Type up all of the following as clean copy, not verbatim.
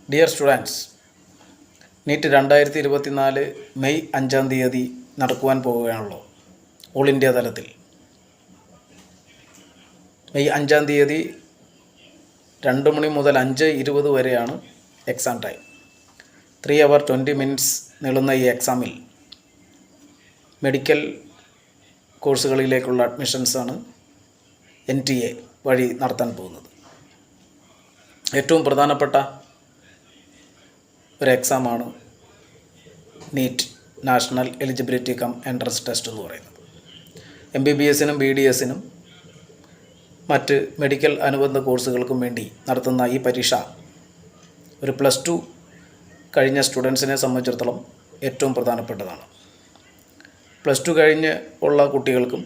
Dear students, NEET 2024 May 5-ാം തീയതി നടക്കുവാൻ പോവുകയാണല്ലോ. All India തലത്തിൽ മെയ് 5-ാം തീയതി 2 മണി മുതൽ 5:20 വരെയാണ് എക്സാം ടൈം. 3 hours 20 minutes നീളുന്ന ഈ എക്സാമിൽ മെഡിക്കൽ കോഴ്സുകളിലേക്കുള്ള അഡ്മിഷൻസാണ് NTA വഴി നടത്താൻ പോകുന്നത്. ഏറ്റവും പ്രധാനപ്പെട്ട ഒരു എക്സാമാണ് NEET, national eligibility cum entrance test എന്ന് പറയുന്നത്. MBBS-നും BDS-നും മറ്റ് മെഡിക്കൽ അനുബന്ധ കോഴ്സുകൾക്കും വേണ്ടി നടത്തുന്ന ഈ പരീക്ഷ ഒരു +2 കഴിഞ്ഞ സ്റ്റുഡൻസിനെ സംബന്ധിച്ചിടത്തോളം ഏറ്റവും പ്രധാനപ്പെട്ടതാണ്. +2 കഴിഞ്ഞ് ഉള്ള കുട്ടികൾക്കും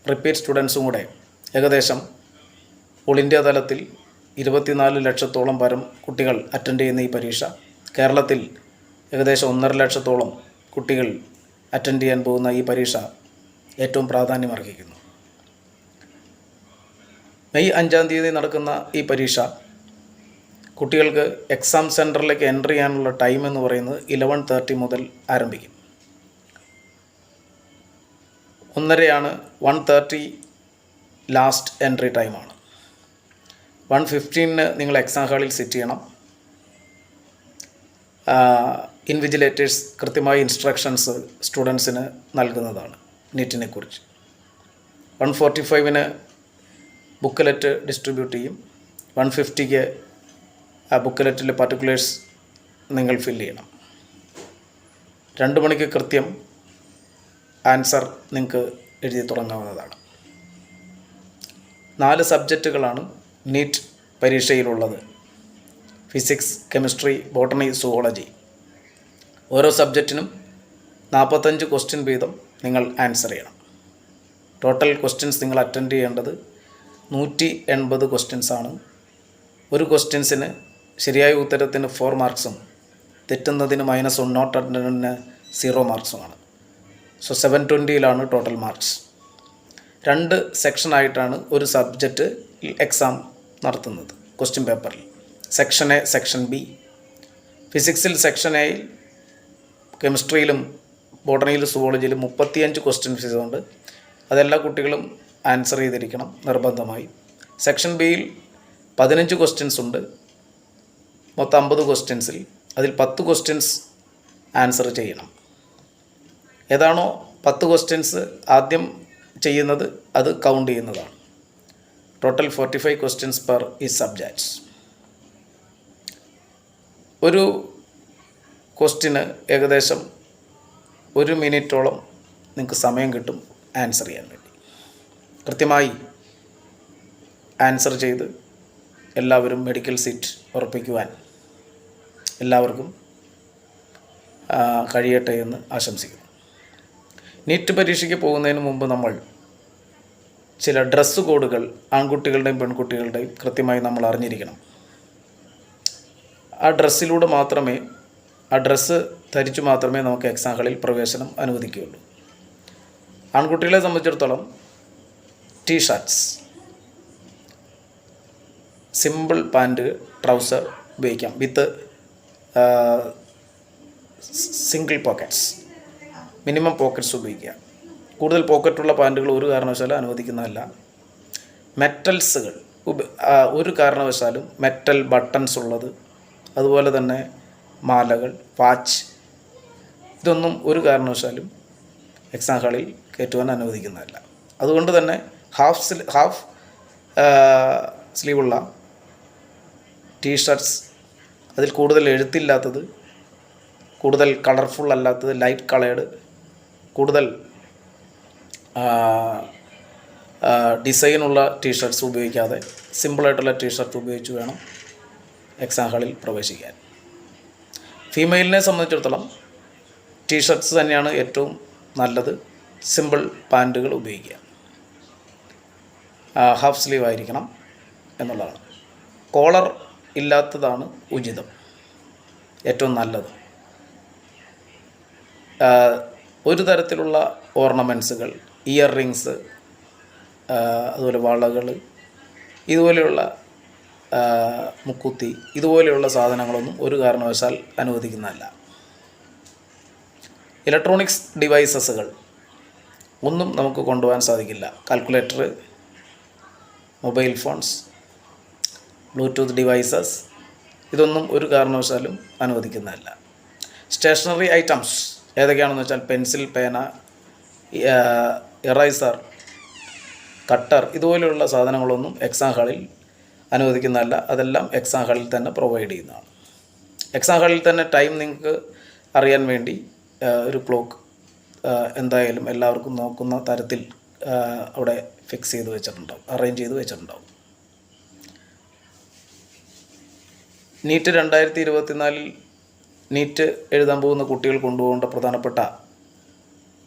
റിപ്പീറ്റ് സ്റ്റുഡൻസും കൂടെ ഏകദേശം ഓൾ ഇന്ത്യ തലത്തിൽ 24 ലക്ഷത്തോളം പരം കുട്ടികൾ അറ്റൻഡ് ചെയ്യുന്ന ഈ പരീക്ഷ കേരളത്തിൽ ഏകദേശം 1.5 ലക്ഷത്തോളം കുട്ടികൾ അറ്റൻഡ് ചെയ്യാൻ പോകുന്ന ഈ പരീക്ഷ ഏറ്റവും പ്രാധാന്യമർഹിക്കുന്നു. മെയ് 5-ാം തീയതി നടക്കുന്ന ഈ പരീക്ഷ കുട്ടികൾക്ക് എക്സാം സെൻറ്ററിലേക്ക് എൻ്റർ ചെയ്യാനുള്ള ടൈം എന്ന് പറയുന്നത് 11:30 മുതൽ ആരംഭിക്കും. 1:30 1:30 ലാസ്റ്റ് എൻട്രി ടൈമാണ്. 1:15 നിങ്ങൾ എക്സാം ഹാളിൽ സിറ്റ് ചെയ്യണം. ഇൻവിജിലേറ്റേഴ്സ് കൃത്യമായ ഇൻസ്ട്രക്ഷൻസ് സ്റ്റുഡൻസിന് നൽകുന്നതാണ് നീറ്റിനെ കുറിച്ച്. 1:45 ബുക്കലെറ്റ് ഡിസ്ട്രിബ്യൂട്ട് ചെയ്യും. 1:50 ആ ബുക്കലെറ്റിലെ പർട്ടിക്കുലേഴ്സ് നിങ്ങൾ ഫില്ല് ചെയ്യണം. 2 മണിക്ക് കൃത്യം ആൻസർ നിങ്ങൾക്ക് എഴുതി തുടങ്ങാവുന്നതാണ്. 4 സബ്ജക്റ്റുകളാണ് നീറ്റ് പരീക്ഷയിലുള്ളത്: ഫിസിക്സ്, കെമിസ്ട്രി, ബോട്ടണി, സുവോളജി. ഓരോ സബ്ജക്റ്റിനും 45 ക്വസ്റ്റ്യൻ വീതം നിങ്ങൾ ആൻസർ ചെയ്യണം. ടോട്ടൽ ക്വസ്റ്റ്യൻസ് നിങ്ങൾ അറ്റൻഡ് ചെയ്യേണ്ടത് 180 ക്വസ്റ്റ്യൻസാണ്. ഒരു ക്വസ്റ്റ്യൻസിന് ശരിയായ ഉത്തരത്തിന് 4 മാർക്സും തെറ്റുന്നതിന് -1, നോട്ട് അറ്റൻഡിന് 0 മാർക്സുമാണ്. So 720 total marks. 2 സെക്ഷനായിട്ടാണ് ഒരു സബ്ജക്റ്റ് എക്സാം നടത്തുന്നത് ക്വസ്റ്റ്യൻ പേപ്പറിൽ. Section A, section B. ഫിസിക്സിൽ സെക്ഷൻ Aയിൽ കെമിസ്ട്രിയിലും ബോട്ടണിയിലും സുവോളജിയിലും 35 ക്വസ്റ്റ്യൻ വീതമുണ്ട്. അതെല്ലാ കുട്ടികളും ആൻസർ ചെയ്തിരിക്കണം നിർബന്ധമായി. സെക്ഷൻ Bയിൽ 15 ക്വസ്റ്റ്യൻസ് ഉണ്ട്. മൊത്തം 50 ക്വസ്റ്റ്യൻസിൽ അതിൽ 10 ക്വസ്റ്റ്യൻസ് ആൻസർ ചെയ്യണം. ഏതാണോ 10 ക്വസ്റ്റ്യൻസ് ആദ്യം ചെയ്യുന്നത് അത് കൗണ്ട് ചെയ്യുന്നതാണ്. ടോട്ടൽ 45 ക്വസ്റ്റ്യൻസ് പെർ ഈ സബ്ജക്ട്സ്. ഒരു ക്വസ്റ്റ്യന് ഏകദേശം 1 മിനിറ്റോളം നിങ്ങൾക്ക് സമയം കിട്ടും ആൻസർ ചെയ്യാൻ വേണ്ടി. കൃത്യമായി ആൻസർ ചെയ്ത് എല്ലാവരും മെഡിക്കൽ സീറ്റ് ഉറപ്പിക്കുവാൻ എല്ലാവർക്കും കഴിയട്ടെ എന്ന് ആശംസിക്കുന്നു. നീറ്റ് പരീക്ഷയ്ക്ക് പോകുന്നതിന് മുമ്പ് നമ്മൾ ചില ഡ്രസ്സ് കോഡുകൾ ആൺകുട്ടികളുടെയും പെൺകുട്ടികളുടെയും കൃത്യമായി നമ്മൾ അറിഞ്ഞിരിക്കണം. ആ ഡ്രസ്സിലൂടെ മാത്രമേ, ആ ഡ്രസ്സ് ധരിച്ചു മാത്രമേ നമുക്ക് എക്സാം ഹാളിൽ പ്രവേശനം അനുവദിക്കുകയുള്ളൂ. ആൺകുട്ടികളെ സംബന്ധിച്ചിടത്തോളം ടീഷർട്ട്സ്, സിമ്പിൾ പാൻറ്റ്, ട്രൗസർ ഉപയോഗിക്കാം വിത്ത് സിംഗിൾ പോക്കറ്റ്സ്, മിനിമം പോക്കറ്റ്സ് ഉപയോഗിക്കുക. കൂടുതൽ പോക്കറ്റുള്ള പാൻറ്റുകൾ ഒരു കാരണവശാലും അനുവദിക്കുന്നതല്ല. മെറ്റൽസുകൾ ഒരു കാരണവശാലും, മെറ്റൽ ബട്ടൺസ് ഉള്ളത്, അതുപോലെ തന്നെ മാലകൾ, വാച്ച്, ഇതൊന്നും ഒരു കാരണവശാലും എക്സാം ഹാളിൽ കയറ്റുവാൻ അനുവദിക്കുന്നതല്ല. അതുകൊണ്ട് തന്നെ ഹാഫ് സ്ലീവുള്ള ടീഷർട്ട്സ്, അതിൽ കൂടുതൽ എഴുത്തില്ലാത്തത്, കൂടുതൽ കളർഫുൾ അല്ലാത്തത്, ലൈറ്റ് കളേർഡ്, കൂടുതൽ ഡിസൈനുള്ള ടീഷർട്ട്സ് ഉപയോഗിക്കാതെ സിമ്പിളായിട്ടുള്ള ടീഷർട്ട് ഉപയോഗിച്ച് വേണം എക്സാം ഹാളിൽ പ്രവേശിക്കാൻ. ഫീമെയിലിനെ സംബന്ധിച്ചിടത്തോളം ടീഷർട്ട്സ് തന്നെയാണ് ഏറ്റവും നല്ലത്. സിമ്പിൾ പാൻറ്റുകൾ ഉപയോഗിക്കുക. ഹാഫ് സ്ലീവ് ആയിരിക്കണം എന്നുള്ളതാണ്. കോളർ ഇല്ലാത്തതാണ് ഉചിതം, ഏറ്റവും നല്ലത്. ഒരു തരത്തിലുള്ള ഓർണമെൻറ്റ്സുകൾ, ഇയർ റിങ്സ്, അതുപോലെ വളകൾ, ഇതുപോലെയുള്ള മുക്കുത്തി ഇതുപോലെയുള്ള സാധനങ്ങളൊന്നും ഒരു കാരണവശാൽ അനുവദിക്കുന്നതല്ല. ഇലക്ട്രോണിക്സ് ഡിവൈസസുകൾ ഒന്നും നമുക്ക് കൊണ്ടുപോകാൻ സാധിക്കില്ല. Calculator, mobile phones, Bluetooth devices ഇതൊന്നും ഒരു കാരണവശാലും അനുവദിക്കുന്നതല്ല. സ്റ്റേഷനറി ഐറ്റംസ് ഏതൊക്കെയാണെന്ന് വെച്ചാൽ പെൻസിൽ, പേന, ഇറൈസർ, കട്ടർ ഇതുപോലെയുള്ള സാധനങ്ങളൊന്നും എക്സാം ഹാളിൽ അനുവദിക്കുന്നതല്ല. അതെല്ലാം എക്സാം ഹാളിൽ തന്നെ പ്രൊവൈഡ് ചെയ്യുന്നതാണ്. എക്സാം ഹാളിൽ തന്നെ ടൈം നിങ്ങൾക്ക് അറിയാൻ വേണ്ടി ഒരു ക്ലോക്ക് എന്തായാലും എല്ലാവർക്കും നോക്കുന്ന തരത്തിൽ അവിടെ ഫിക്സ് ചെയ്ത് വെച്ചിട്ടുണ്ടാവും, അറേഞ്ച് ചെയ്ത് വെച്ചിട്ടുണ്ടാവും. നീറ്റ് 2024 നീറ്റ് എഴുതാൻ പോകുന്ന കുട്ടികൾ കൊണ്ടുപോകേണ്ട പ്രധാനപ്പെട്ട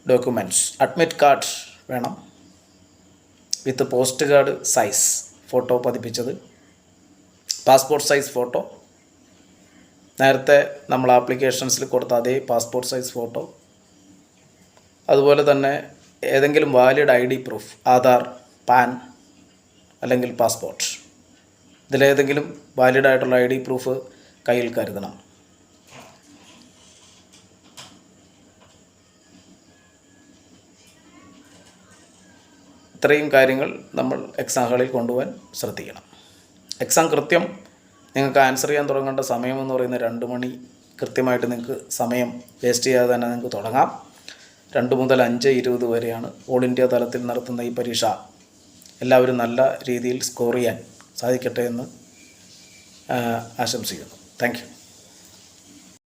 ഡോക്യുമെൻറ്റ്സ്: അഡ്മിറ്റ് കാർഡ് വേണം, with post card size photo പതിപ്പിച്ചത്, പാസ്പോർട്ട് സൈസ് ഫോട്ടോ, നേരത്തെ നമ്മൾ ആപ്ലിക്കേഷൻസിൽ കൊടുത്ത അതേ പാസ്പോർട്ട് സൈസ് ഫോട്ടോ, അതുപോലെ തന്നെ ഏതെങ്കിലും valid ID proof, Aadhaar, pan അല്ലെങ്കിൽ പാസ്പോർട്ട്, ഇതിലേതെങ്കിലും വാലിഡായിട്ടുള്ള ID പ്രൂഫ് കയ്യിൽ കരുതണം. ഇത്രയും കാര്യങ്ങൾ നമ്മൾ എക്സാം ഹാളിൽ കൊണ്ടുപോകാൻ ശ്രദ്ധിക്കണം. എക്സാം കൃത്യം നിങ്ങൾക്ക് ആൻസർ ചെയ്യാൻ തുടങ്ങേണ്ട സമയമെന്ന് പറയുന്നത് 2 മണി കൃത്യമായിട്ട് നിങ്ങൾക്ക് സമയം വേസ്റ്റ് ചെയ്യാതെ തന്നെ നിങ്ങൾക്ക് തുടങ്ങാം. 2 മുതൽ 5:20 വരെയാണ് ഓൾ ഇന്ത്യ തലത്തിൽ നടത്തുന്ന ഈ പരീക്ഷ. എല്ലാവരും നല്ല രീതിയിൽ സ്കോർ ചെയ്യാൻ സാധിക്കട്ടെ എന്ന് ആശംസിക്കുന്നു. Thank you.